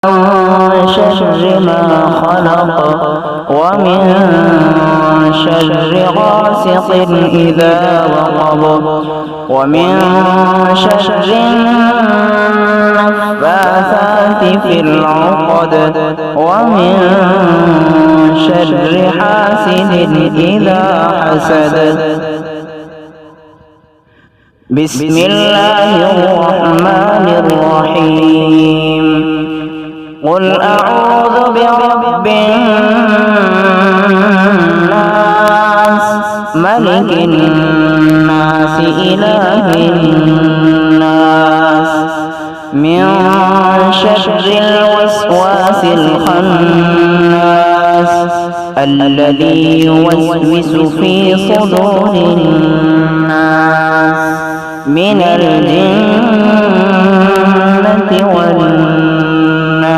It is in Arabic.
شر ما خلق ومن شر غاسق إذا وقب ومن شر النفاثات في العقد ومن شر حاسد إذا حسد. بسم الله الرحمن الرحيم. قل أعوذ برب الناس ملك الناس إله الناس من شر الوسواس الخناس الذي يوسوس في صدور الناس من الجنة والناس.